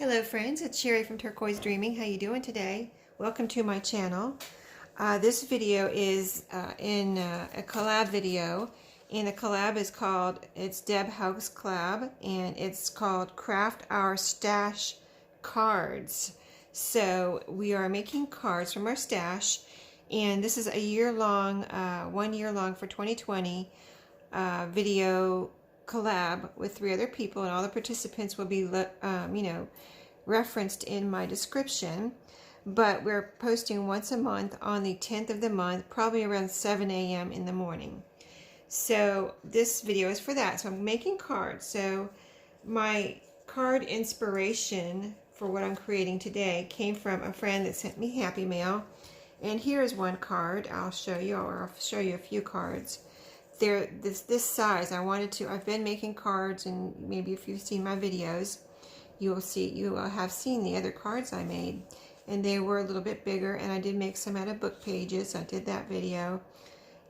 Hello friends, it's Sherry from Turquoise Dreaming. How you doing today? Welcome to my channel. This video is in a collab video, and the collab is called, it's Deb House Collab, and it's called Craft Our Stash Cards. So we are making cards from our stash, and this is a year-long, 1 year long for 2020 video collab with 3 other people, and all the participants will be referenced in my description. But we're posting once a month on the 10th of the month, probably around 7 a.m. in the morning. So this video is for that. So I'm making cards. So my card inspiration for what I'm creating today came from a friend that sent me Happy Mail. And here's one card I'll show you, or I'll show you a few cards. They're this size. I've been making cards, and maybe if you've seen my videos, you will have seen the other cards I made, and they were a little bit bigger, and I did make some out of book pages. I did that video,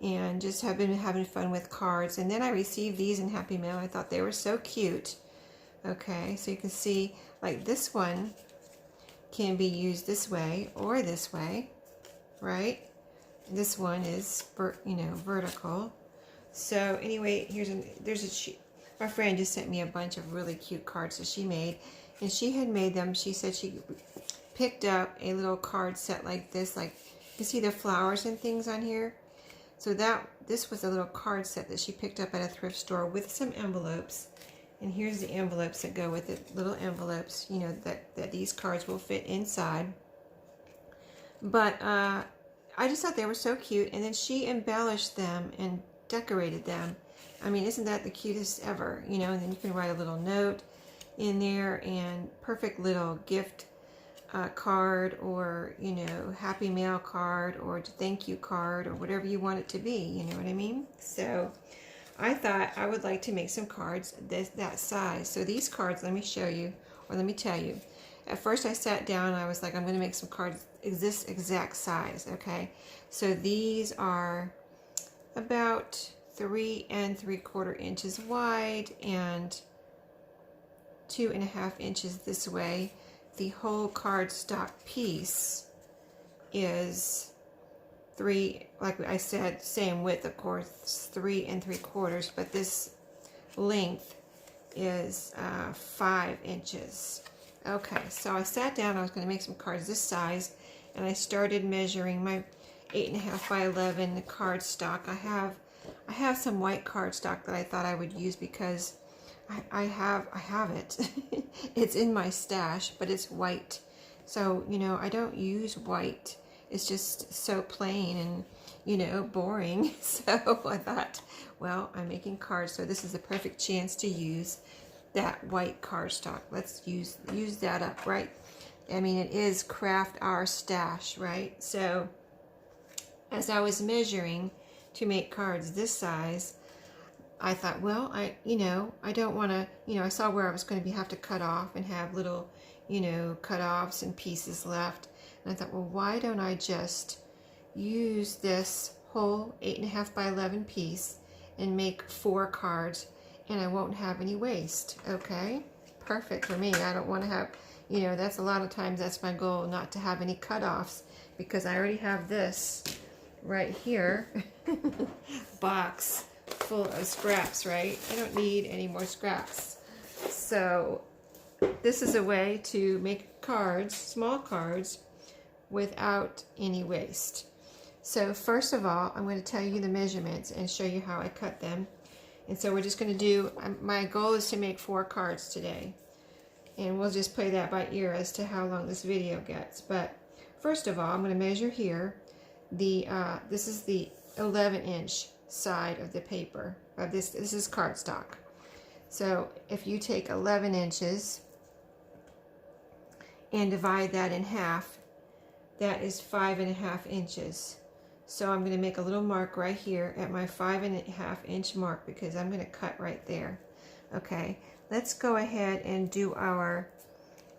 and just have been having fun with cards. And then I received these in Happy Mail. I thought they were so cute. Okay, so you can see, like, this one can be used this way or this way, right? This one is, vertical. So anyway, my friend just sent me a bunch of really cute cards that she made, and she had made them. She said she picked up a little card set like this, like you see the flowers and things on here. So this was a little card set that she picked up at a thrift store with some envelopes, and here's the envelopes that go with it, little envelopes, that these cards will fit inside. But I just thought they were so cute, and then she embellished them and decorated them. I mean, isn't that the cutest ever? And then you can write a little note in there, and perfect little gift card, or Happy Mail card, or thank you card, or whatever you want it to be. You know what I mean? So I thought I would like to make some cards that size. So these cards, let me show you, or let me tell you. At first I sat down and I was like, I'm going to make some cards this exact size. Okay, so these are about 3 3/4 inches wide and 2.5 inches this way. The whole cardstock piece is 3, like I said, same width, of course, 3 3/4, but this length is 5 inches. Okay, so I sat down. I was going to make some cards this size, and I started measuring my 8.5 by 11 cardstock. I have some white cardstock that I thought I would use because I have it. It's in my stash, but it's white. So, I don't use white. It's just so plain and, boring. So I thought, well, I'm making cards, so this is the perfect chance to use that white cardstock. Let's use that up, right? I mean, it is craft our stash, right? So as I was measuring to make cards this size, I thought, well, I don't want to, I saw where I was going to have to cut off and have little, cut-offs and pieces left. And I thought, well, why don't I just use this whole 8.5 by 11 piece and make 4 cards, and I won't have any waste. Okay, perfect for me. I don't want to have, that's a lot of times, that's my goal, not to have any cut-offs, because I already have this right here box full of scraps, right? I don't need any more scraps. So this is a way to make cards, small cards, without any waste. So first of all, I'm going to tell you the measurements and show you how I cut them. And so we're just going to do, my goal is to make 4 cards today, and we'll just play that by ear as to how long this video gets. But first of all, I'm going to measure here. This is the 11-inch side of the paper. This is cardstock. So if you take 11 inches and divide that in half, that is 5.5 inches. So I'm going to make a little mark right here at my 5.5 inch mark, because I'm going to cut right there. Okay, let's go ahead and do our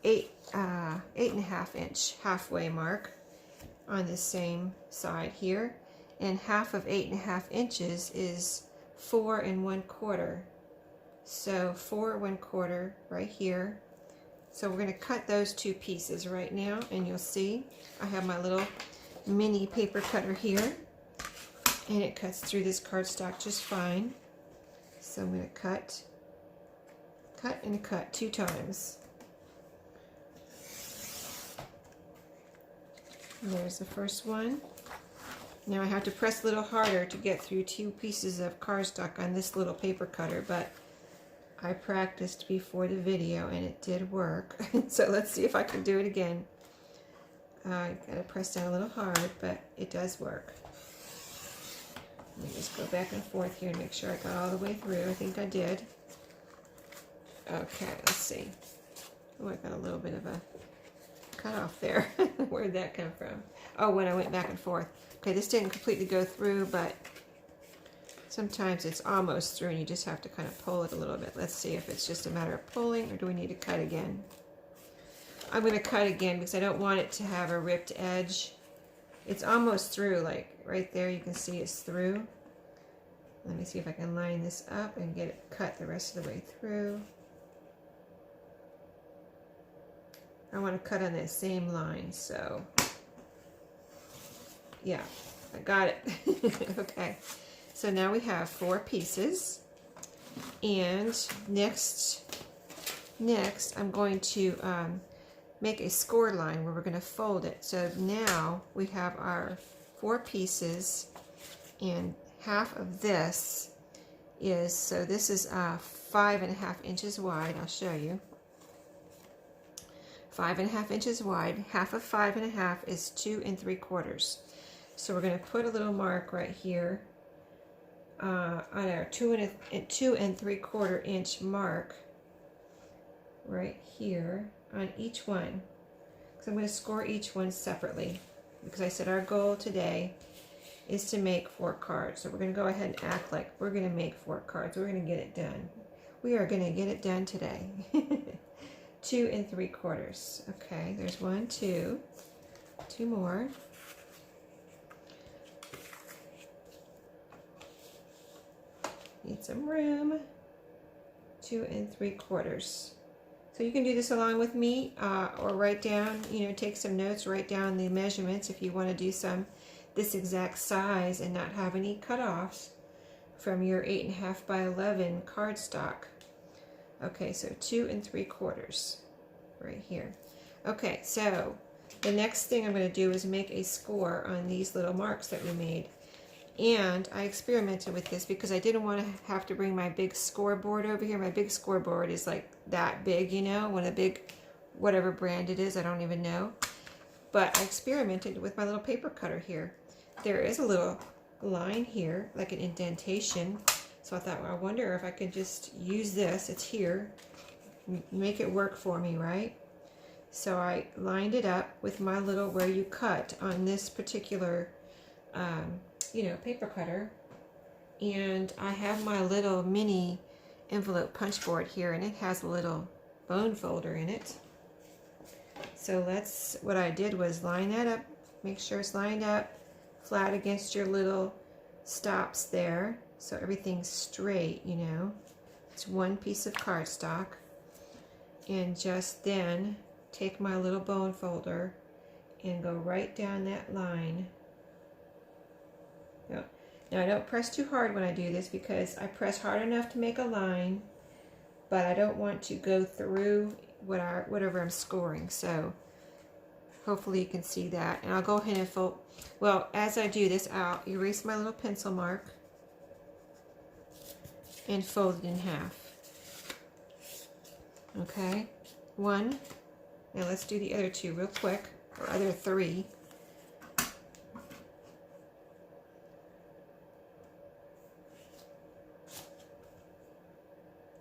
8.5 inch halfway mark on the same side here. And half of 8.5 inches is 4 1/4. So 4 1/4 right here, So we're going to cut those two pieces right now, and you'll see I have my little mini paper cutter here, and it cuts through this cardstock just fine. So I'm going to cut and cut 2 times. And there's the first one. Now I have to press a little harder to get through 2 pieces of cardstock on this little paper cutter, but I practiced before the video and it did work. So let's see if I can do it again. I gotta press down a little hard, but it does work. Let me just go back and forth here and make sure I got all the way through. I think I did. Okay, let's see. Oh, I got a little bit of a cut off there. Where'd that come from? Oh, when I went back and forth. Okay, this didn't completely go through, but sometimes it's almost through and you just have to kind of pull it a little bit. Let's see if it's just a matter of pulling, or do we need to cut again? I'm going to cut again because I don't want it to have a ripped edge. It's almost through, like right there you can see it's through. Let me see if I can line this up and get it cut the rest of the way through. I want to cut on that same line, so yeah, I got it. Okay, so now we have 4 pieces, and next I'm going to make a score line where we're going to fold it. So now we have our 4 pieces, and half of this is, so this is 5.5 inches wide. I'll show you. 5.5 inches wide. Half of 5.5 is 2 3/4. So we're going to put a little mark right here on our 2 3/4 inch mark right here on each one. So I'm going to score each one separately because I said our goal today is to make 4 cards. So we're going to go ahead and act like we're going to make 4 cards. We're going to get it done. We are going to get it done today. 2 3/4. Okay, there's 1, 2 more. Need some room. 2 3/4. So you can do this along with me, or write down, take some notes, write down the measurements if you want to do some this exact size and not have any cutoffs from your 8.5 by 11 cardstock. Okay, so 2 3/4 right here. Okay, so the next thing I'm going to do is make a score on these little marks that we made. And I experimented with this because I didn't want to have to bring my big scoreboard over here. My big scoreboard is like that big, one of the big, whatever brand it is, I don't even know. But I experimented with my little paper cutter here. There is a little line here, like an indentation. So I thought, well, I wonder if I could just use this, it's here, make it work for me, right? So I lined it up with my little where you cut on this particular paper cutter, and I have my little mini envelope punch board here, and it has a little bone folder in it. So what I did was line that up, make sure it's lined up flat against your little stops there, so everything's straight, It's 1 piece of cardstock, and just then take my little bone folder and go right down that line. Now I don't press too hard when I do this because I press hard enough to make a line, but I don't want to go through whatever I'm scoring. So hopefully you can see that. And I'll go ahead and fold. Well, as I do this, I'll erase my little pencil mark and fold it in half. Okay, 1. Now let's do the other 2 real quick, or other 3.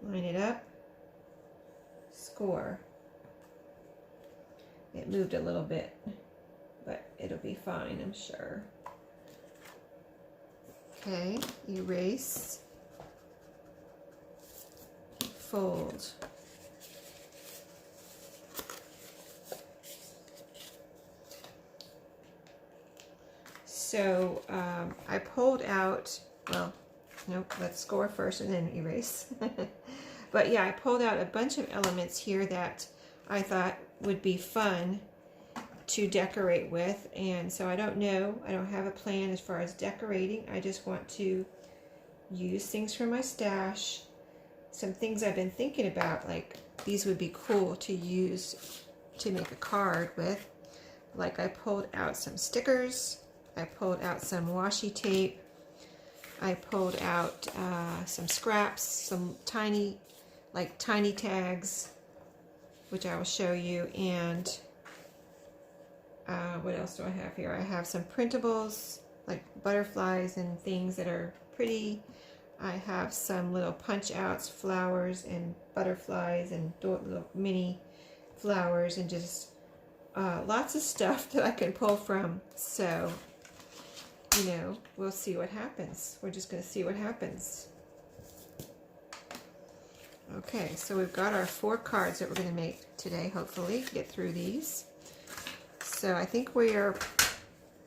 Line it up, score. It moved a little bit, but it'll be fine, I'm sure. Okay, erase, fold. So I pulled out, well, nope, let's score first and then erase. But yeah, I pulled out a bunch of elements here that I thought would be fun to decorate with. And so I don't know, I don't have a plan as far as decorating. I just want to use things from my stash. Some things I've been thinking about, like these would be cool to use to make a card with. Like I pulled out some stickers, I pulled out some washi tape, I pulled out some scraps, some tiny tags, which I will show you, and what else do I have here? I have some printables, like butterflies and things that are pretty. I have some little punch outs, flowers and butterflies and little mini flowers, and just lots of stuff that I can pull from. So, you know, we'll see what happens. We're just going to see what happens. Okay, so we've got our 4 cards that we're going to make today, hopefully, get through these. So I think we are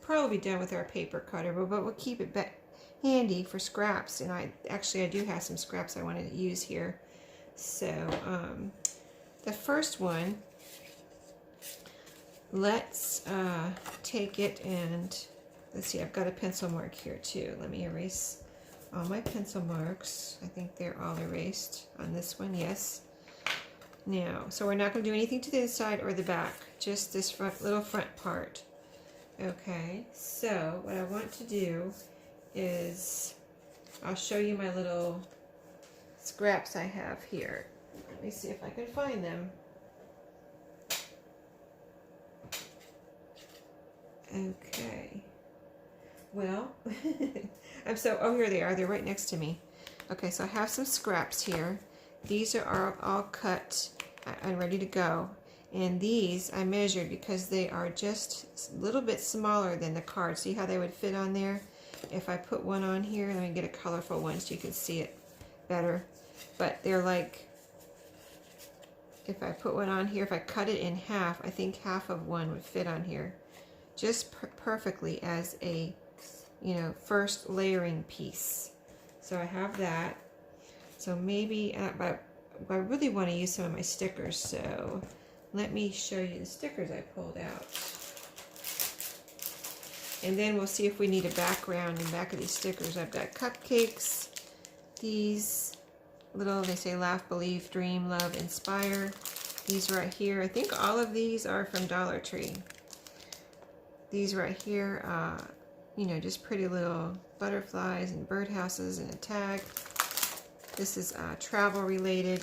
probably done with our paper cutter, but we'll keep it handy for scraps. And I do have some scraps I wanted to use here. So the first one, let's take it and let's see, I've got a pencil mark here too. Let me erase all my pencil marks. I think they're all erased on this one, yes. Now, so we're not going to do anything to the inside or the back, just this little front part. Okay, so what I want to do is, I'll show you my little scraps I have here. Let me see if I can find them. Okay. Well, oh, here they are. They're right next to me. Okay, so I have some scraps here. These are all cut and ready to go. And these I measured because they are just a little bit smaller than the card. See how they would fit on there? If I put one on here, let me get a colorful one so you can see it better. But they're like, if I put one on here, if I cut it in half, I think half of one would fit on here. Just perfectly as a, you know, first layering piece. So I have that. So maybe, but I really want to use some of my stickers, so let me show you the stickers I pulled out. And then we'll see if we need a background in back of these stickers. I've got cupcakes, these little, they say laugh, believe, dream, love, inspire. These right here, I think all of these are from Dollar Tree. These right here, you know, just pretty little butterflies and birdhouses and a tag. This is travel related,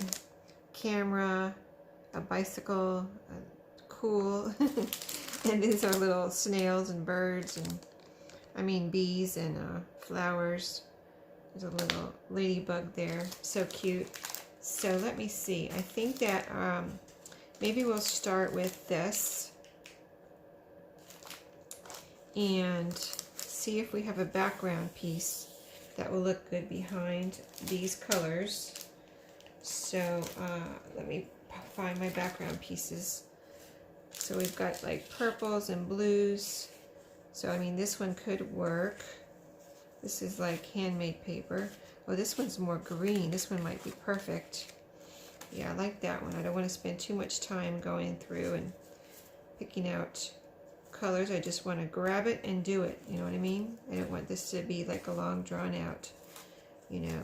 camera, a bicycle, cool. And these are little snails and birds and, I mean, bees and flowers. There's a little ladybug there, so cute. So let me see, I think that maybe we'll start with this and see if we have a background piece that will look good behind these colors. So let me find my background pieces. So we've got like purples and blues. So I mean, this one could work. This is like handmade paper. Oh, this one's more green. This one might be perfect. Yeah, I like that one. I don't want to spend too much time going through and picking out colors. I just want to grab it and do it. You know what I mean? I don't want this to be like a long drawn out, you know.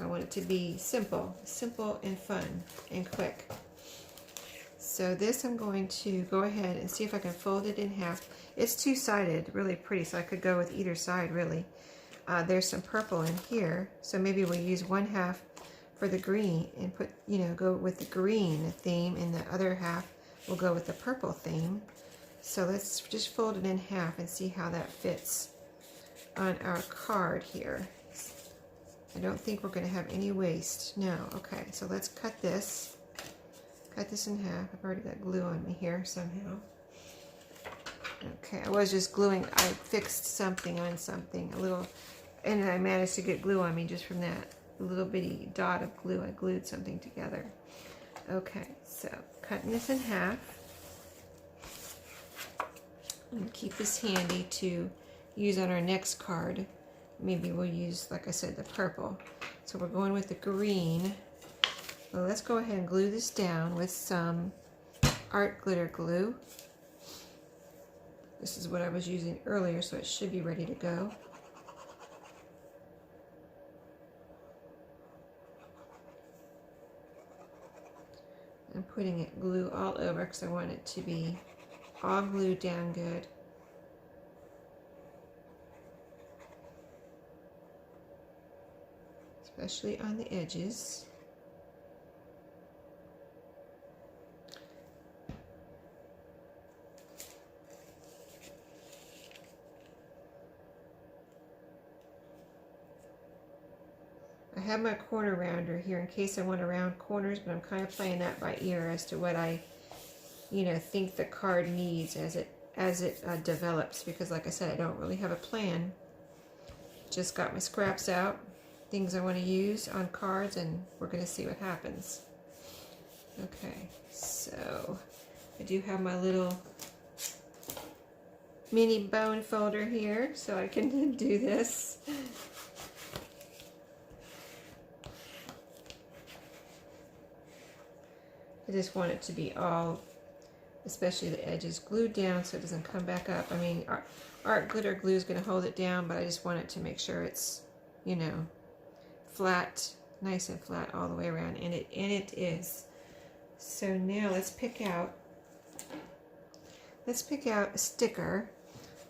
I want it to be simple and fun and quick. So this, I'm going to go ahead and see if I can fold it in half. It's two-sided, really pretty, so I could go with either side, really. There's some purple in here, so maybe we'll use one half for the green and put, you know, go with the green theme, and the other half will go with the purple theme. So let's just fold it in half and see how that fits on our card here. I don't think we're going to have any waste. No. Okay, so let's cut this. Cut this in half. I've already got glue on me here somehow. Okay, I was just gluing. I fixed something on something, a little, and I managed to get glue on me just from that little bitty dot of glue. I glued something together. Okay, so cutting this in half. And keep this handy to use on our next card. Maybe we'll use, like I said, the purple. So we're going with the green. Well, let's go ahead and glue this down with some art glitter glue. This is what I was using earlier, so it should be ready to go. I'm putting it glue all over because I want it to be all glued down good. Especially on the edges. I have my corner rounder here in case I want to round corners, but I'm kind of playing that by ear as to what I, think the card needs as it develops, because like I said, I don't really have a plan. Just got my scraps out, things I want to use on cards, and we're going to see what happens. Okay, so I do have my little mini bone folder here, so I can do this. I just want it to be all, especially the edges, glued down so it doesn't come back up. I mean, art glitter glue is going to hold it down, but I just want it to make sure it's, flat, nice and flat all the way around, and it is. So now let's pick out a sticker.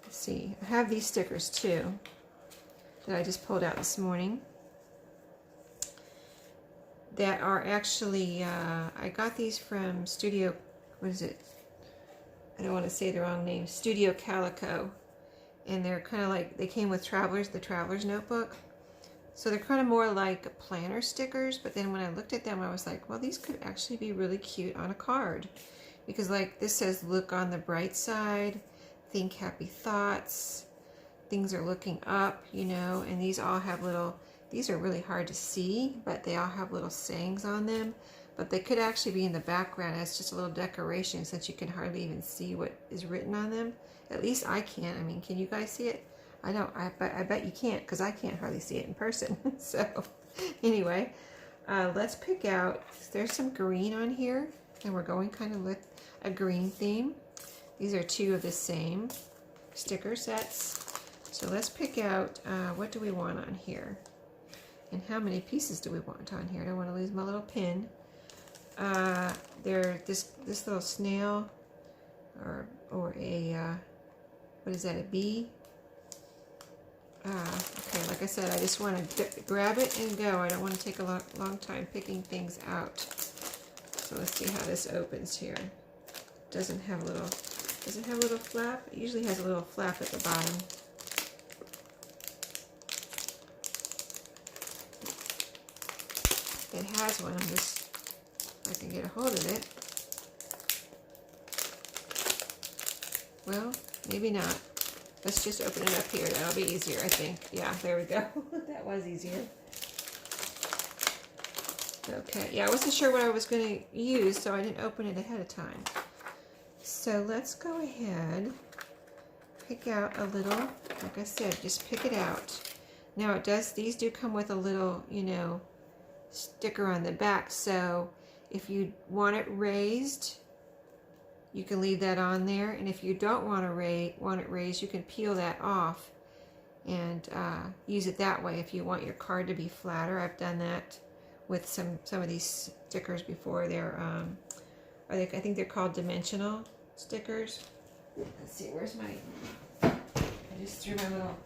Let's see, I have these stickers too that I just pulled out this morning. That are actually, I got these from Studio, what is it? I don't want to say the wrong name, Studio Calico. And they're kind of like, they came with the Traveler's Notebook. So they're kind of more like planner stickers, but then when I looked at them, I was like, well, these could actually be really cute on a card. Because like this says, look on the bright side, think happy thoughts, things are looking up, and these all have little, these are really hard to see, but they all have little sayings on them. But they could actually be in the background as just a little decoration, since you can hardly even see what is written on them. At least I can't. I mean, can you guys see it? I don't. I bet you can't, because I can't hardly see it in person. So anyway, let's pick out. There's some green on here, and we're going kind of with a green theme. These are two of the same sticker sets. So let's pick out what do we want on here. And how many pieces do we want on here? I don't want to lose my little pin. This little snail, or a what is that? A bee? Okay, like I said, I just want to grab it and go. I don't want to take a long time picking things out. So let's see how this opens here. Doesn't have a little flap? It usually has a little flap at the bottom. It has one. If I can get a hold of it. Well, maybe not. Let's just open it up here. That'll be easier, I think. Yeah, there we go. That was easier. Okay, yeah, I wasn't sure what I was going to use, so I didn't open it ahead of time. So let's go ahead, pick out a little, like I said, just pick it out. Now these do come with a little, sticker on the back, so if you want it raised, you can leave that on there, and if you don't want it raised, you can peel that off and use it that way if you want your card to be flatter. I've done that with some of these stickers before. They're I think they're called dimensional stickers. Let's see, where's my, I just threw my little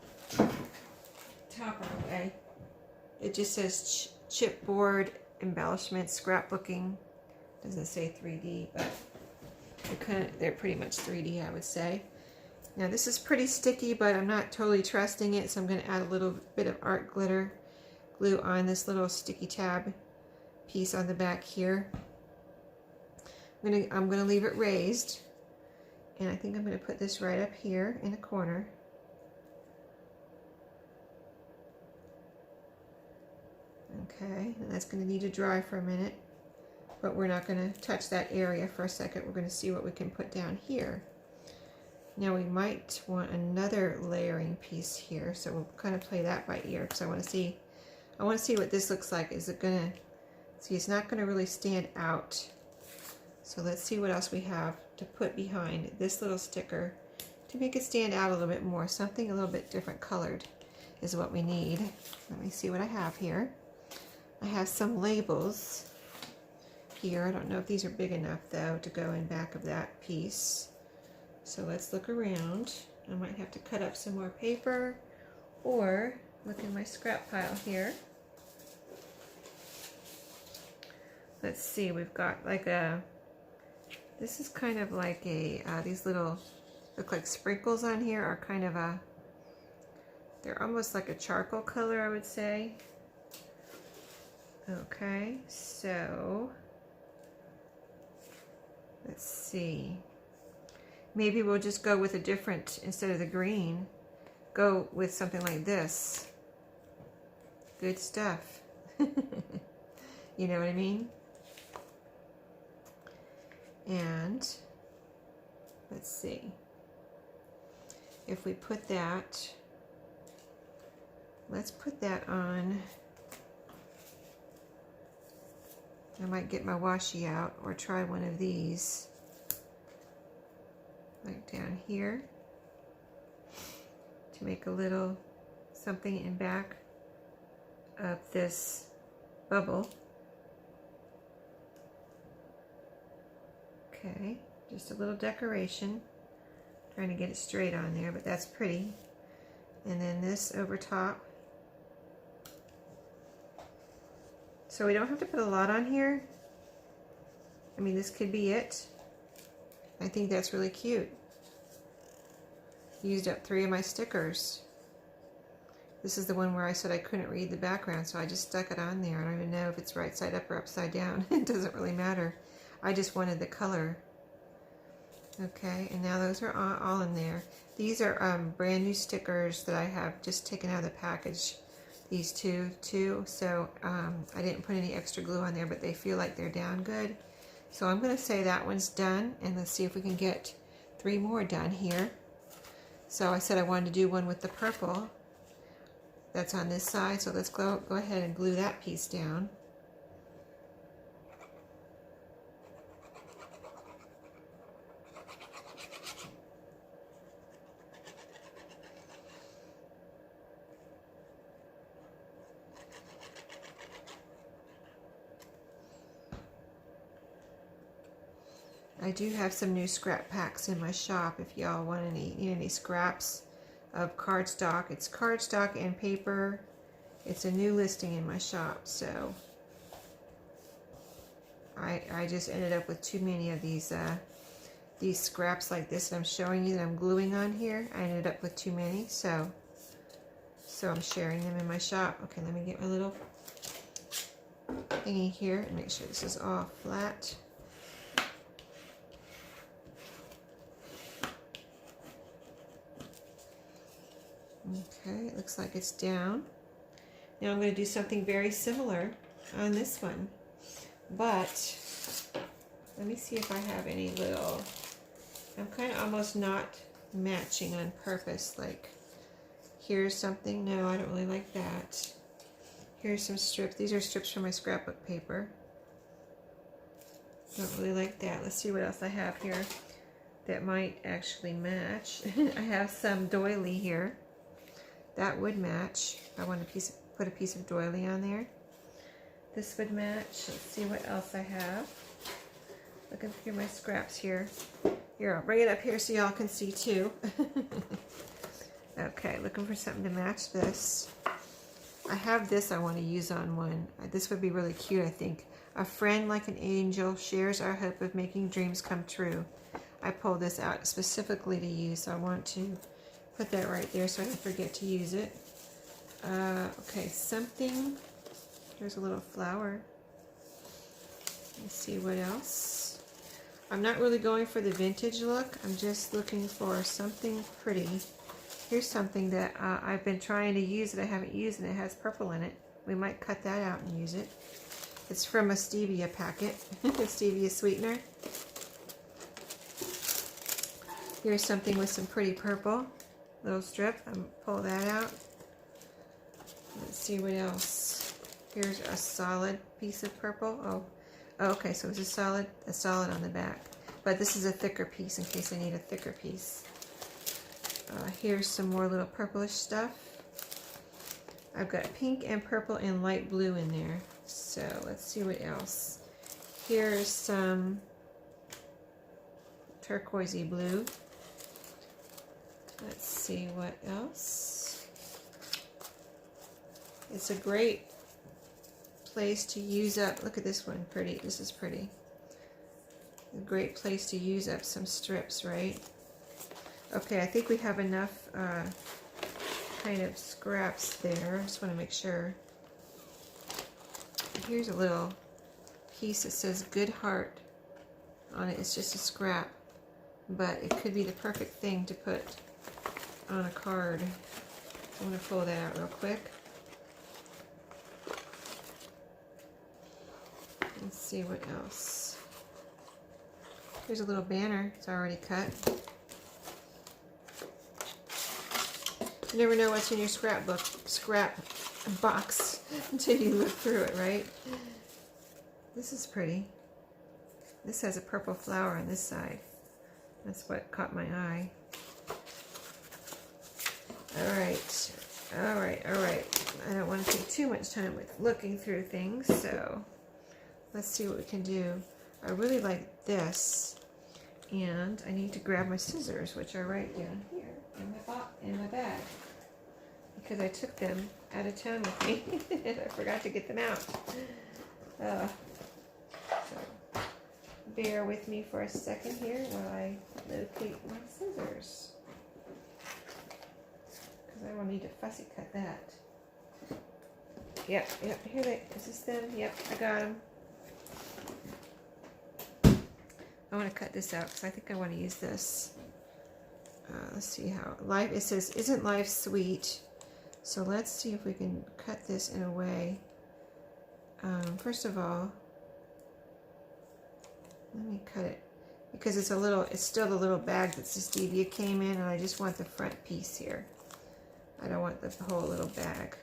topper away. It just says chipboard embellishment scrapbooking. Doesn't say 3D, but they're pretty much 3D, I would say. Now this is pretty sticky, but I'm not totally trusting it, so I'm going to add a little bit of art glitter glue on this little sticky tab piece on the back here. I'm going to leave it raised, and I think I'm going to put this right up here in the corner. Okay, and that's going to need to dry for a minute, but we're not going to touch that area for a second. We're going to see what we can put down here. Now we might want another layering piece here, so we'll kind of play that by ear, because I want to see what this looks like. Is it going to, see, it's not going to really stand out. So let's see what else we have to put behind this little sticker to make it stand out a little bit more. Something a little bit different colored is what we need. Let me see what I have here. I have some labels here. I don't know if these are big enough though to go in back of that piece. So let's look around. I might have to cut up some more paper or look in my scrap pile here. Let's see, we've got like a, this is kind of like a, these little, look like sprinkles on here are kind of a, they're almost like a charcoal color, I would say. Okay, so let's see. Maybe we'll just go with a different, instead of the green, go with something like this. Good stuff. You know what I mean? And let's see. If we put that, let's put that on. I might get my washi out or try one of these. Like down here. To make a little something in back of this bubble. Okay, just a little decoration. Trying to get it straight on there, but that's pretty. And then this over top. So we don't have to put a lot on here. I mean, this could be it. I think that's really cute. Used up 3 of my stickers. This is the one where I said I couldn't read the background, so I just stuck it on there. I don't even know if it's right side up or upside down. It doesn't really matter. I just wanted the color. Okay, and now those are all in there. These are brand new stickers that I have just taken out of the package. These two, so I didn't put any extra glue on there, but they feel like they're down good. So I'm going to say that one's done, and let's see if we can get 3 more done here. So I said I wanted to do one with the purple. That's on this side, so let's go ahead and glue that piece down. I do have some new scrap packs in my shop if y'all want need any scraps of cardstock. It's cardstock and paper. It's a new listing in my shop, so I just ended up with too many of these scraps like this that I'm showing you that I'm gluing on here. I ended up with too many, so I'm sharing them in my shop. Okay, let me get my little thingy here and make sure this is all flat. Okay, it looks like it's down. Now I'm going to do something very similar on this one, but let me see if I have any little, I'm kind of almost not matching on purpose, like here's something, no, I don't really like that. Here's some strips, these are strips from my scrapbook paper. Don't really like that. Let's see what else I have here that might actually match. I have some doily here. That would match. I want to put a piece of doily on there. This would match. Let's see what else I have. Looking through my scraps here. Here, I'll bring it up here so y'all can see too. Okay, looking for something to match this. I have this I want to use on one. This would be really cute, I think. A friend like an angel shares our hope of making dreams come true. I pulled this out specifically to use, so I want to put that right there so I don't forget to use it. Okay, something. There's a little flower. Let's see what else. I'm not really going for the vintage look. I'm just looking for something pretty. Here's something that I've been trying to use that I haven't used, and it has purple in it. We might cut that out and use it. It's from a stevia packet, a stevia sweetener. Here's something with some pretty purple. Little strip. Pull that out. Let's see what else. Here's a solid piece of purple. Oh, Oh, okay, so it's a solid on the back. But this is a thicker piece in case I need a thicker piece. Here's some more little purplish stuff. I've got pink and purple and light blue in there. So let's see what else. Here's some turquoisey blue. Let's see what else. It's a great place to use up. Look at this one, pretty. This is pretty. A great place to use up some strips, right? Okay, I think we have enough kind of scraps there. I just want to make sure. Here's a little piece that says Good Heart on it. It's just a scrap, but it could be the perfect thing to put on a card. I'm going to pull that out real quick. Let's see what else. Here's a little banner. It's already cut. You never know what's in your scrap box until you look through it, right? This is pretty. This has a purple flower on this side. That's what caught my eye. Alright. I don't want to take too much time with looking through things, so let's see what we can do. I really like this, and I need to grab my scissors, which are right down here in my bag, because I took them out of town with me and I forgot to get them out. So bear with me for a second here while I locate my scissors, because I will need to fussy cut that. Yep, here they, is this them? Yep, I got them. I want to cut this out because I think I want to use this. Let's see how life. It says, "Isn't life sweet?" So let's see if we can cut this in a way. First of all, let me cut it because it's a little. It's still the little bag that the stevia came in, and I just want the front piece here. I don't want the whole little bag.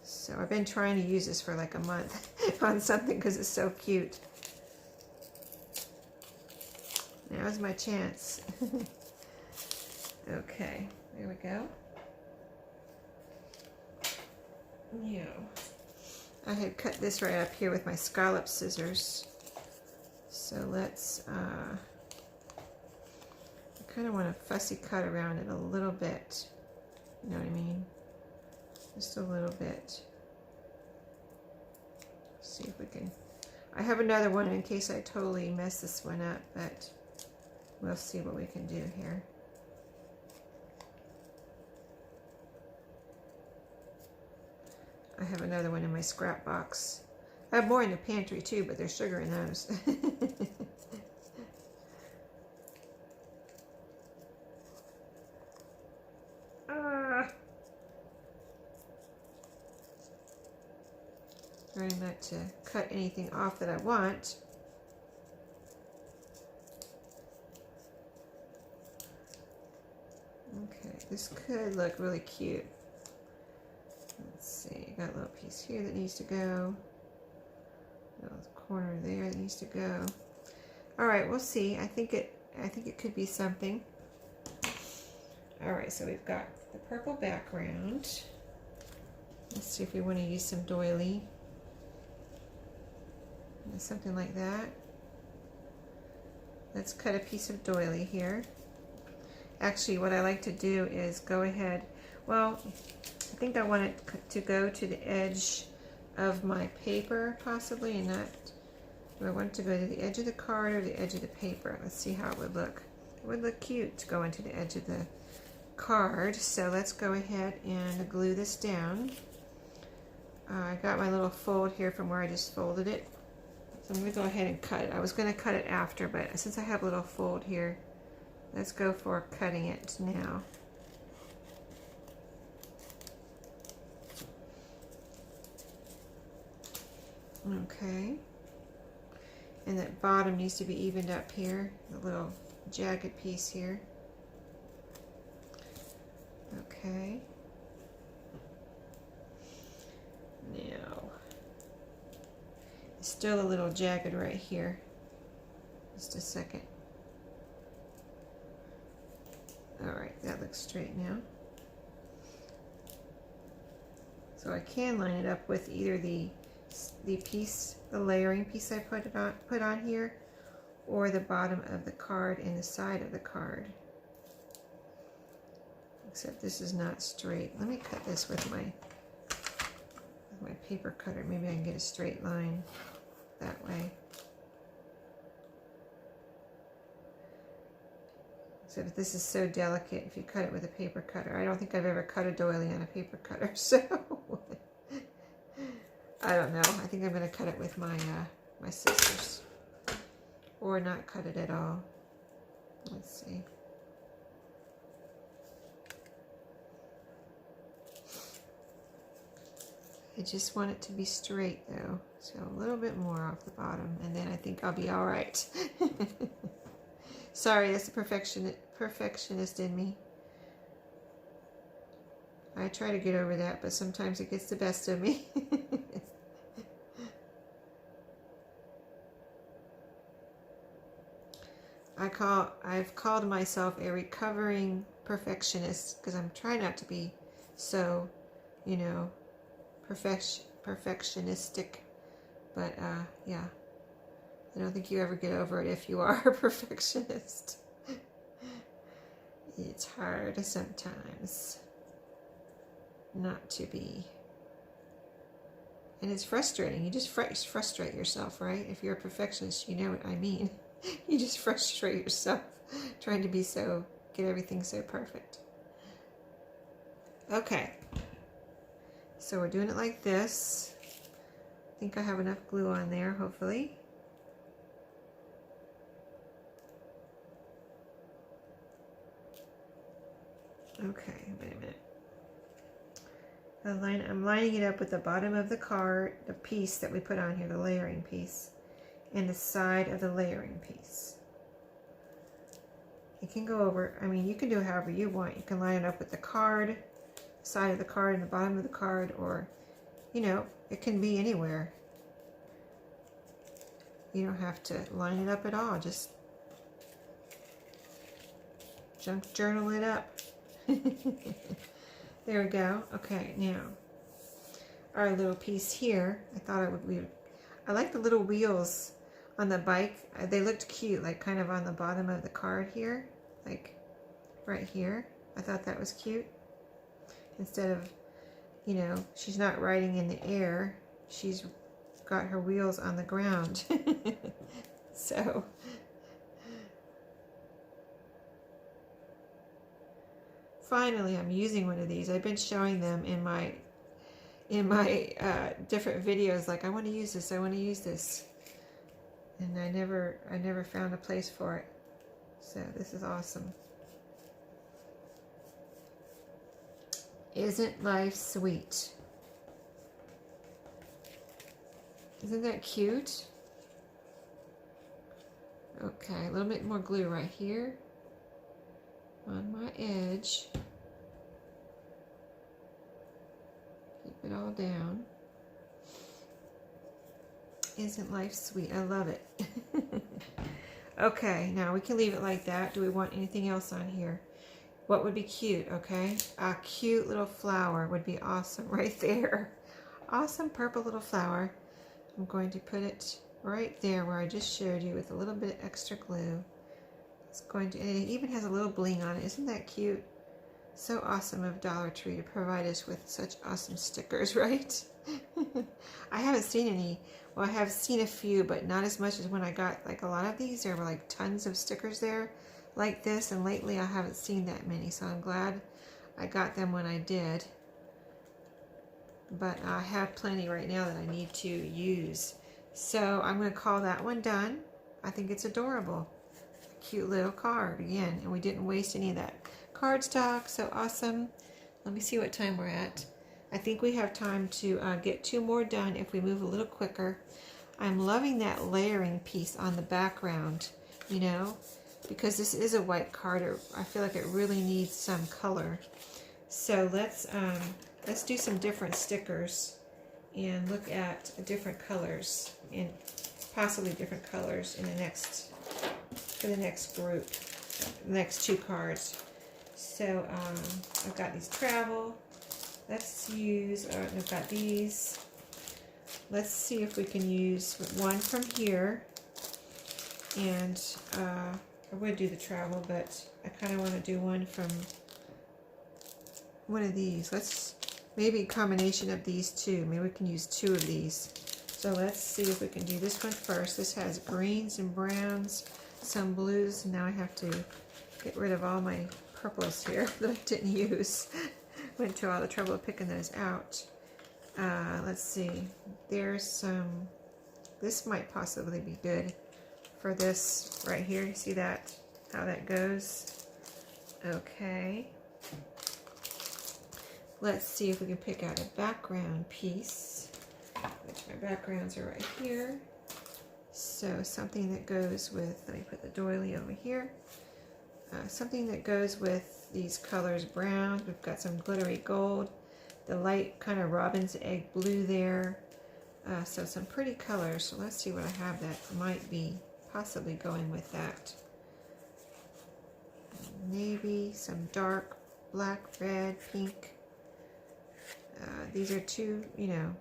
So I've been trying to use this for like a month on something because it's so cute. Now's my chance. Okay, there we go. Yeah, I had cut this right up here with my scallop scissors. So let's, I kind of want to fussy cut around it a little bit. You know what I mean? Just a little bit. See if we can. I have another one in case I totally mess this one up, but we'll see what we can do here. I have another one in my scrap box. I have more in the pantry too, but there's sugar in those. Trying not to cut anything off that I want. Okay, this could look really cute. Let's see, got a little piece here that needs to go. A little corner there that needs to go. All right, we'll see. I think it could be something. All right, so we've got the purple background. Let's see if we want to use some doily. Something like that. Let's cut a piece of doily here. Actually, what I like to do is go ahead, well, I think I want it to go to the edge of my paper possibly, and not, do I want it to go to the edge of the card or the edge of the paper? Let's see how it would look. It would look cute to go into the edge of the card, so let's go ahead and glue this down. I got my little fold here from where I just folded it. So I'm going to go ahead and cut it. I was going to cut it after, but since I have a little fold here, let's go for cutting it now. Okay. And that bottom needs to be evened up here, the little jagged piece here. Okay. Now, It's still a little jagged right here. Just a second. All right, that looks straight now. So I can line it up with either the piece, the layering piece I put on here, or the bottom of the card and the side of the card. Except this is not straight. Let me cut this with my paper cutter. Maybe I can get a straight line that way. Except this is so delicate if you cut it with a paper cutter. I don't think I've ever cut a doily on a paper cutter, so I don't know. I think I'm going to cut it with my my scissors, or not cut it at all. Let's see. I just want it to be straight though, so a little bit more off the bottom, and then I think I'll be all right. Sorry, that's the perfectionist in me. I try to get over that, but sometimes it gets the best of me. I've called myself a recovering perfectionist because I'm trying not to be so, you know, perfectionistic. But yeah, I don't think you ever get over it if you are a perfectionist. It's hard sometimes not to be. And it's frustrating. You just frustrate yourself, right? If you're a perfectionist, you know what I mean. You just frustrate yourself trying to be get everything so perfect. Okay. So we're doing it like this. I think I have enough glue on there, hopefully. Okay, wait a minute. I'm lining it up with the bottom of the card, the piece that we put on here, the layering piece, and the side of the layering piece. You can go over, I mean, you can do it however you want. You can line it up with the card, side of the card and the bottom of the card, or, you know, it can be anywhere. You don't have to line it up at all. Just junk journal it up. There we go. Okay, now our little piece here. I thought I like the little wheels on the bike. They looked cute, like kind of on the bottom of the card here, like right here. I thought that was cute. Instead of, you know, she's not riding in the air. She's got her wheels on the ground. So finally I'm using one of these. I've been showing them in my different videos, like I want to use this, I want to use this, and I never found a place for it. So this is awesome. Isn't life sweet? Isn't that cute? Okay, a little bit more glue right here on my edge. Keep it all down. Isn't life sweet? I love it. Okay, now we can leave it like that. Do we want anything else on here? What would be cute, okay? A cute little flower would be awesome right there. Awesome purple little flower. I'm going to put it right there where I just showed you with a little bit of extra glue. It's going to, and it even has a little bling on it. Isn't that cute? So awesome of Dollar Tree to provide us with such awesome stickers, right? I haven't seen any. Well, I have seen a few, but not as much as when I got like a lot of these. There were like tons of stickers there like this, and lately I haven't seen that many, so I'm glad I got them when I did. But I have plenty right now that I need to use. So I'm going to call that one done. I think it's adorable. Cute little card again, and we didn't waste any of that cardstock. So awesome. Let me see what time we're at. I think we have time to get 2 more done if we move a little quicker. I'm loving that layering piece on the background, you know, because this is a white card. I feel like it really needs some color. So let's do some different stickers and look at different colors. in possibly different colors in the next, for the next group, the next 2 cards. So I've got these travel. Let's use, I've got these. Let's see if we can use one from here. And I would do the travel, but I kind of want to do one from one of these. Let's, maybe a combination of these two. Maybe we can use 2 of these. So let's see if we can do this one first. This has greens and browns, some blues. Now I have to get rid of all my purples here that I didn't use. Went to all the trouble of picking those out. Let's see. There's some, this might possibly be good for this right here. You see that? How that goes? Okay. Let's see if we can pick out a background piece, which my backgrounds are right here. So something that goes with, let me put the doily over here. Something that goes with these colors, brown. We've got some glittery gold, the light kind of robin's egg blue there. So some pretty colors. So let's see what I have that might be possibly going with that. Navy, some dark black, red, pink. These are 2, you know,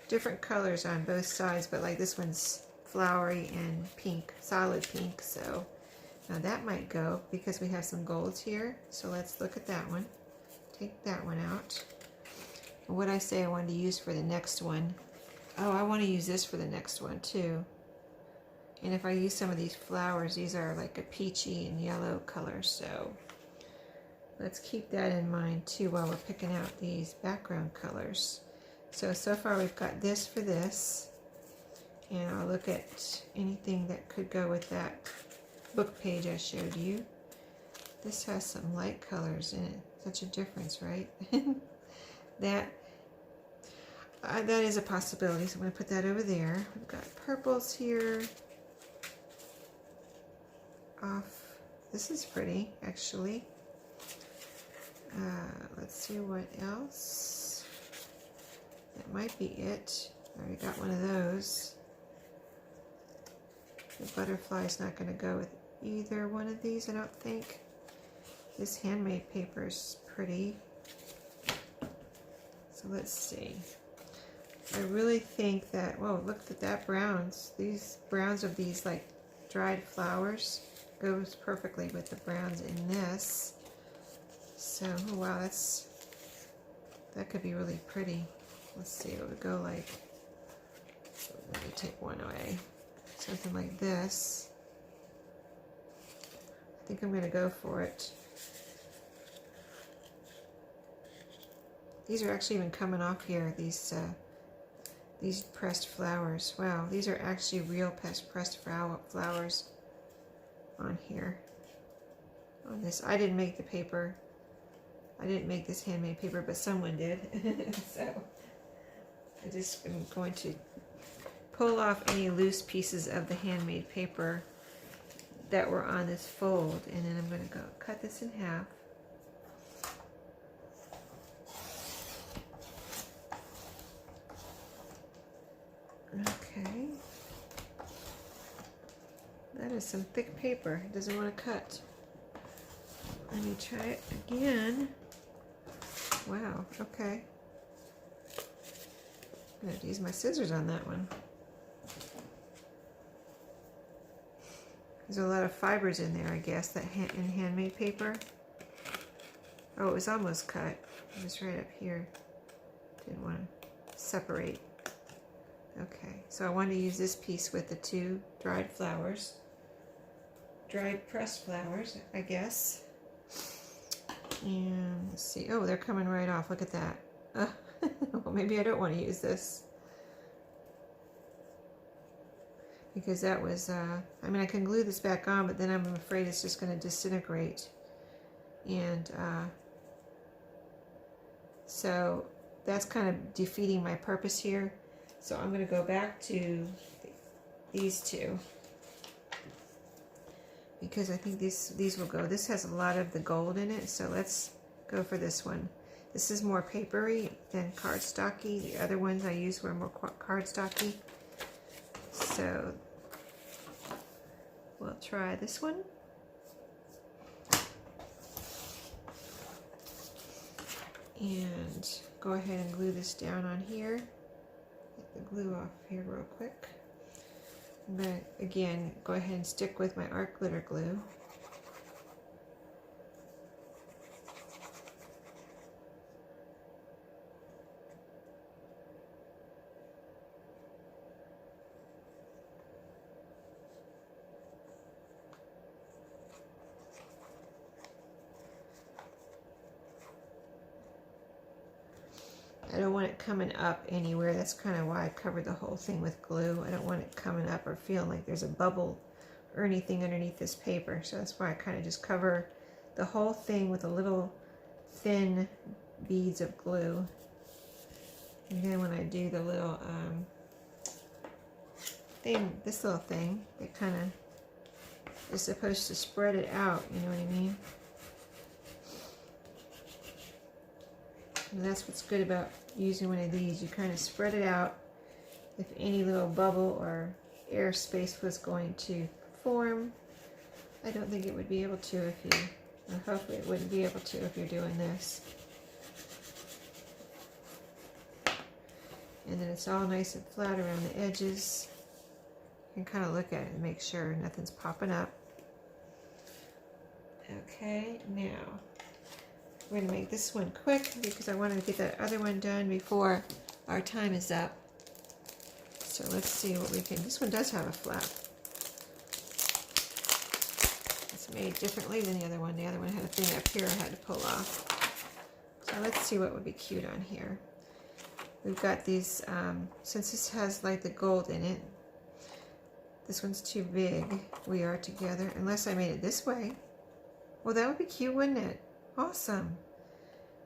different colors on both sides, but like this one's flowery and pink, solid pink. So now that might go because we have some golds here. So let's look at that one. Take that one out. And what I say I wanted to use for the next one. Oh, I want to use this for the next one too. And if I use some of these flowers, these are like a peachy and yellow color. So let's keep that in mind too while we're picking out these background colors. So far we've got this for this. And I'll look at anything that could go with that book page I showed you. This has some light colors in it. Such a difference, right? That is a possibility. So I'm going to put that over there. We've got purples here. Off. This is pretty, actually. Let's see what else. That might be it. I already got one of those. The butterfly's not going to go with either one of these, I don't think. This handmade paper is pretty. So let's see. I really think that, whoa, look at that browns. These browns of these like dried flowers goes perfectly with the browns in this. So, oh wow, that could be really pretty. Let's see, it would go like, let me take one away. Something like this. I think I'm going to go for it. These are actually even coming off here, these pressed flowers. Wow, these are actually real pressed flowers on here. On this, I didn't make the paper. I didn't make this handmade paper, but someone did. So I just am going to pull off any loose pieces of the handmade paper that were on this fold, and then I'm going to go cut this in half. Okay. That is some thick paper. It doesn't want to cut. Let me try it again. Wow, okay. I'm going to use my scissors on that one. There's a lot of fibers in there, I guess, that in handmade paper. Oh, it was almost cut. It was right up here. Didn't want to separate. Okay, so I wanted to use this piece with the 2 dried flowers. Dried pressed flowers, I guess. And let's see. Oh, they're coming right off. Look at that. Well, maybe I don't want to use this. Because that was, I mean, I can glue this back on, but then I'm afraid it's just going to disintegrate. And so that's kind of defeating my purpose here. So I'm going to go back to these 2. Because I think these will go. This has a lot of the gold in it, so let's go for this one. This is more papery than cardstocky. The other ones I used were more cardstocky. So we'll try this one. And go ahead and glue this down on here. Get the glue off here real quick. I'm going to, again, go ahead and stick with my art glitter glue. I don't want it coming up anywhere. That's kind of why I covered the whole thing with glue. I don't want it coming up or feeling like there's a bubble or anything underneath this paper. So that's why I kind of just cover the whole thing with a little thin beads of glue. And then when I do the little thing, this little thing, it kind of is supposed to spread it out, you know what I mean? And that's what's good about using one of these. You kind of spread it out. If any little bubble or air space was going to form, I don't think it would be able to if you, or hopefully it wouldn't be able to if you're doing this. And then it's all nice and flat around the edges. You can kind of look at it and make sure nothing's popping up. Okay, now we're going to make this one quick because I want to get that other one done before our time is up. So let's see what we can. This one does have a flap. It's made differently than the other one. The other one had a thing up here I had to pull off. So let's see what would be cute on here. We've got these, since this has like the gold in it, this one's too big. We are together, unless I made it this way. Well, that would be cute, wouldn't it? Awesome,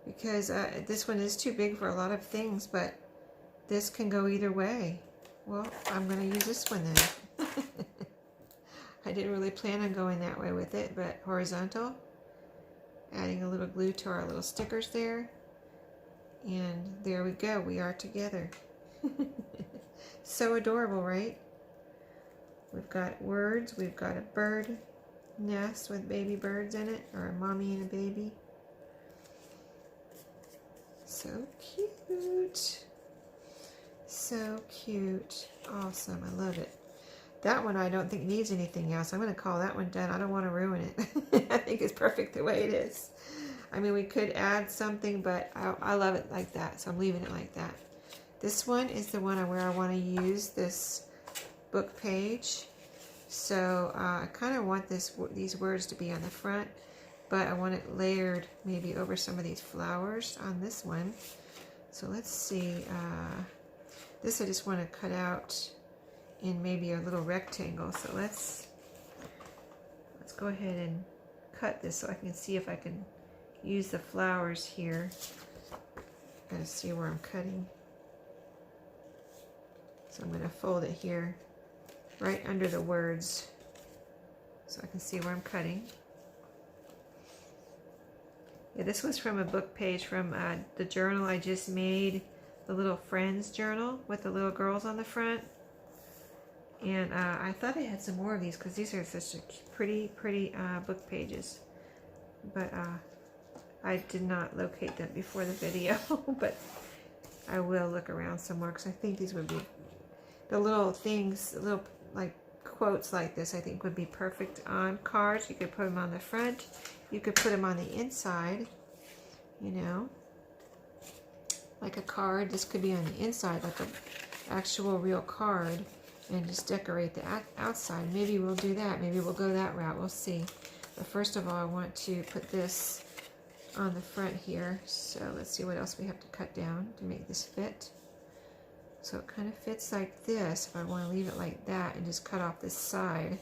because this one is too big for a lot of things, but this can go either way. Well, I'm going to use this one then. I didn't really plan on going that way with it, but horizontal. Adding a little glue to our little stickers there. And there we go, we are together. So adorable, right? We've got words, we've got a bird nest with baby birds in it, or a mommy and a baby. So cute. So cute. Awesome. I love it. That one I don't think needs anything else. I'm going to call that one done. I don't want to ruin it. I think it's perfect the way it is. I mean, we could add something, but I love it like that, so I'm leaving it like that. This one is the one where I want to use this book page. So I kind of want these words to be on the front, but I want it layered maybe over some of these flowers on this one. So let's see. This I just want to cut out in maybe a little rectangle. So let's go ahead and cut this so I can see if I can use the flowers here. Gotta see where I'm cutting. So I'm going to fold it here, right under the words, so I can see where I'm cutting. Yeah, this was from a book page from the journal I just made, the Little Friends journal with the little girls on the front. And I thought I had some more of these because these are such pretty book pages. But I did not locate them before the video, but I will look around some more because I think these would be the little things, the little like quotes like this, I think would be perfect on cards. You could put them on the front. You could put them on the inside, you know, like a card. This could be on the inside, like an actual real card, and just decorate the outside. Maybe we'll do that. Maybe we'll go that route. We'll see. But first of all, I want to put this on the front here. So let's see what else we have to cut down to make this fit. So it kind of fits like this if I want to leave it like that and just cut off this side.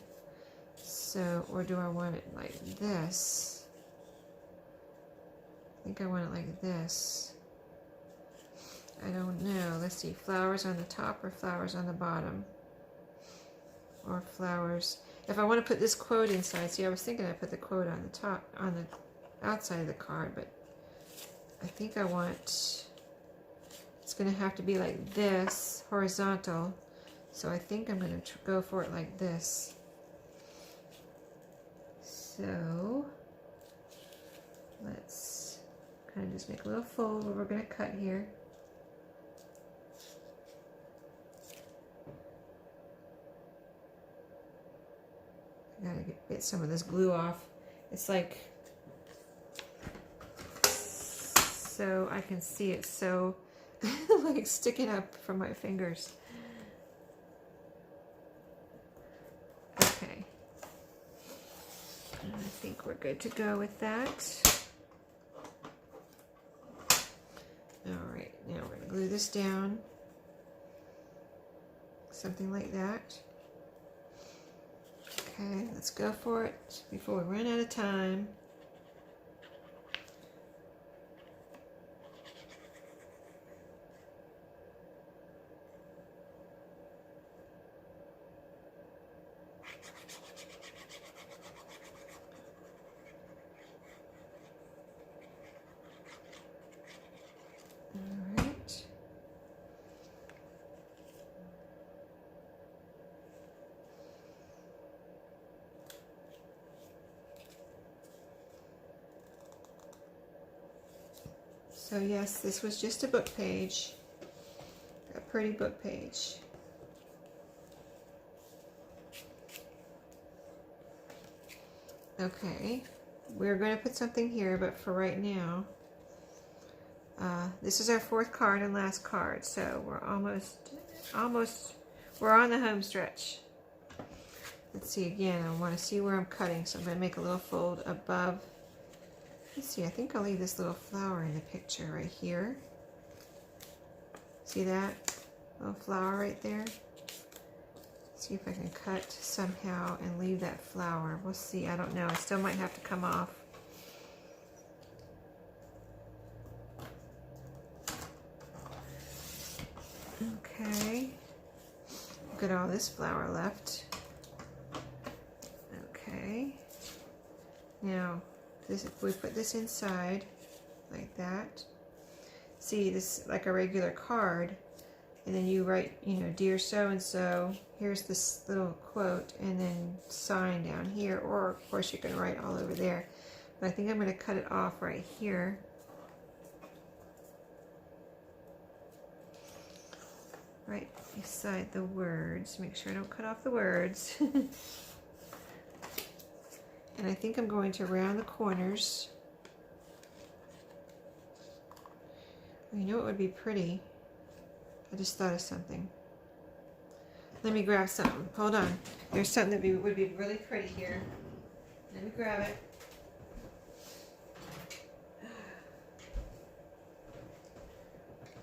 So, or do I want it like this? I think I want it like this. I don't know. Let's see. Flowers on the top or flowers on the bottom? Or flowers. If I want to put this quote inside, see, I was thinking I'd put the quote on the top, on the outside of the card, but I think I want, it's going to have to be like this, horizontal. So I think I'm going to go for it like this. So let's kind of just make a little fold where we're going to cut here. I gotta get some of this glue off. It's like, so I can see it so like sticking up from my fingers. Okay. I think we're good to go with that. All right, now we're gonna glue this down. Something like that. Okay, let's go for it before we run out of time. All right. So yes, this was just a book page, a pretty book page. Okay, we're going to put something here, but for right now, this is our fourth card and last card, so we're we're on the home stretch. Let's see again, I want to see where I'm cutting, so I'm going to make a little fold above. Let's see, I think I'll leave this little flower in the picture right here. See that little flower right there? See if I can cut somehow and leave that flower. We'll see, I don't know, it still might have to come off. Okay, look at all this flower left. Okay, now this, if we put this inside like that, see, this like a regular card, and then you write, you know, dear so and so, here's this little quote, and then sign down here, or of course you can write all over there, but I think I'm going to cut it off right here. Right beside the words, make sure I don't cut off the words. And I think I'm going to round the corners. You know what would be pretty? I just thought of something. Let me grab something. Hold on. There's something that would be really pretty here. Let me grab it.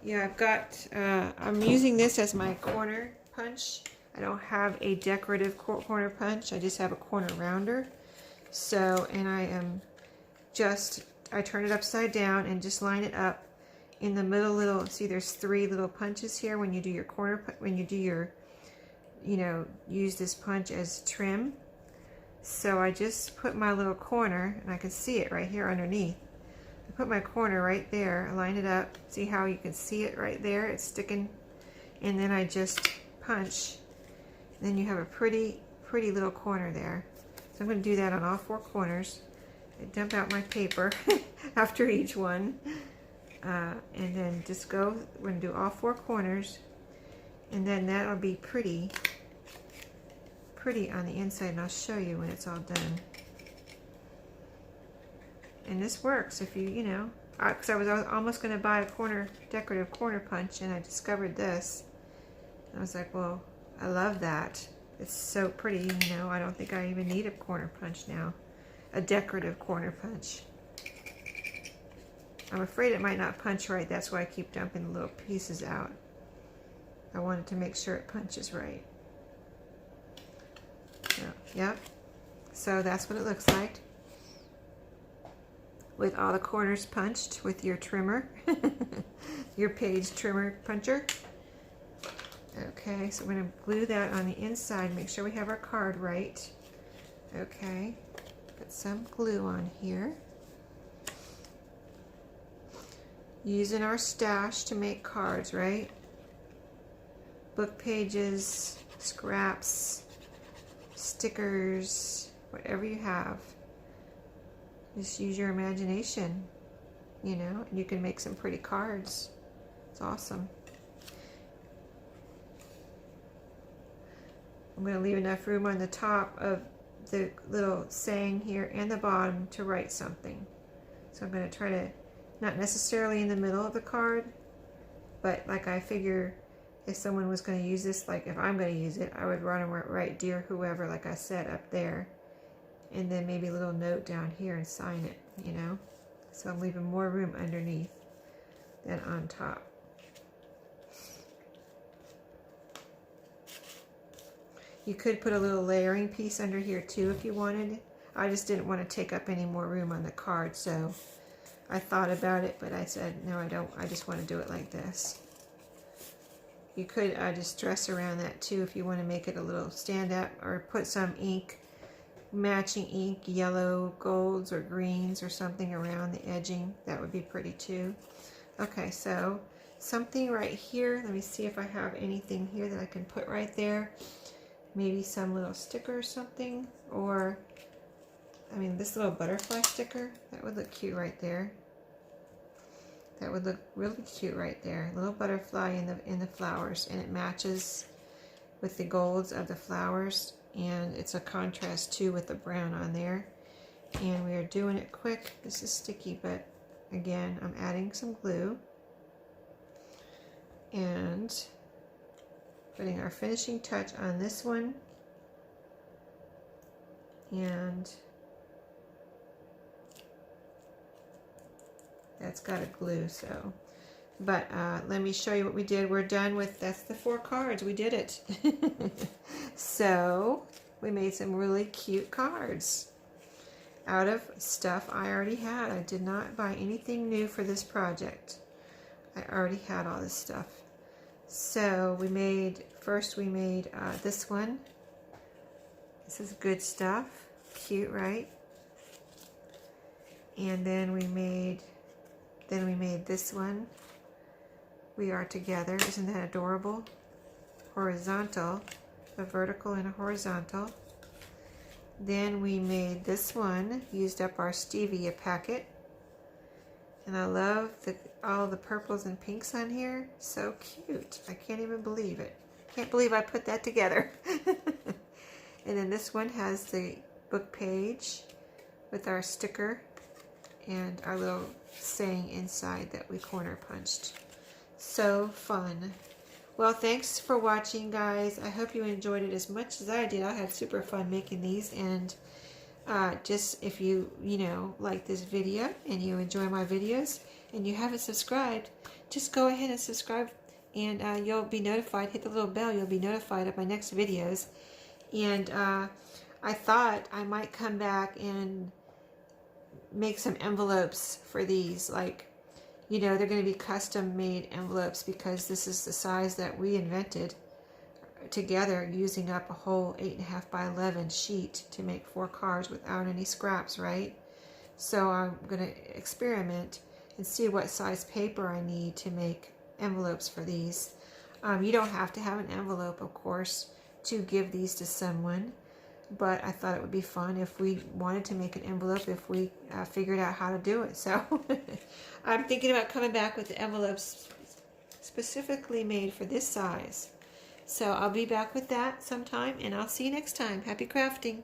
Yeah, I've got, I'm using this as my corner punch. I don't have a decorative corner punch. I just have a corner rounder. So, and I am just, I turn it upside down and just line it up in the middle little, see there's 3 little punches here when you do your corner, when you do your, you know, use this punch as trim. So I just put my little corner, and I can see it right here underneath. I put my corner right there, I line it up, see how you can see it right there, it's sticking, and then I just punch. And then you have a pretty little corner there. So I'm going to do that on all 4 corners. I dump out my paper after each one. And then just go, we're going to do all 4 corners. And then that'll be pretty on the inside, and I'll show you when it's all done. And this works if you know, because I was almost going to buy a decorative corner punch, and I discovered this. And I was like, well, I love that. It's so pretty, you know, I don't think I even need a corner punch now. A decorative corner punch. I'm afraid it might not punch right, that's why I keep dumping the little pieces out. I wanted to make sure it punches right. So, yep. So that's what it looks like. With all the corners punched with your trimmer. Your page trimmer puncher. Okay, so we're going to glue that on the inside, make sure we have our card right. Okay, put some glue on here. Using our stash to make cards, right? Book pages, scraps, stickers, whatever you have. Just use your imagination, you know, and you can make some pretty cards. It's awesome. I'm going to leave enough room on the top of the little saying here and the bottom to write something. So I'm going to try to, not necessarily in the middle of the card, but like I figure if someone was going to use this, like if I'm going to use it, I would write dear whoever, like I said, up there. And then maybe a little note down here and sign it, you know. So I'm leaving more room underneath than on top. You could put a little layering piece under here too if you wanted. I just didn't want to take up any more room on the card, so I thought about it, but I said, no, I don't. I just want to do it like this. You could just dress around that too if you want to make it a little stand up, or put some ink, matching ink, yellow, golds, or greens or something around the edging. That would be pretty too. Okay, so something right here. Let me see if I have anything here that I can put right there. Maybe some little sticker or something, or I mean this little butterfly sticker, that would look cute right there. That would look really cute right there. Little butterfly in the flowers, and it matches with the golds of the flowers, and it's a contrast too with the brown on there. And we are doing it quick. This is sticky, but again, I'm adding some glue and putting our finishing touch on this one, and that's got a glue. So, but let me show you what we did. We're done with, that's the 4 cards. We did it. So we made some really cute cards out of stuff I already had. I did not buy anything new for this project. I already had all this stuff. So we made, first we made this one. This is good stuff. Cute, right? And then we made this one. We Are Together. Isn't that adorable? Horizontal, a vertical and a horizontal. Then we made this one, used up our stevia packet. And I love all the purples and pinks on here. So cute. I can't even believe it. Can't believe I put that together. And then this one has the book page with our sticker and our little saying inside that we corner punched. So fun. Well, thanks for watching, guys. I hope you enjoyed it as much as I did. I had super fun making these, and just if you like this video and you enjoy my videos and you haven't subscribed, just go ahead and subscribe, and you'll be notified. Hit the little bell. You'll be notified of my next videos. And I thought I might come back and make some envelopes for these, like, they're going to be custom made envelopes, because this is the size that we invented together, using up a whole 8.5 by 11 sheet to make 4 cards without any scraps, right? So I'm going to experiment and see what size paper I need to make envelopes for these. You don't have to have an envelope, of course, to give these to someone, but I thought it would be fun if we wanted to make an envelope, if we figured out how to do it. So I'm thinking about coming back with the envelopes specifically made for this size. So I'll be back with that sometime, and I'll see you next time. Happy crafting!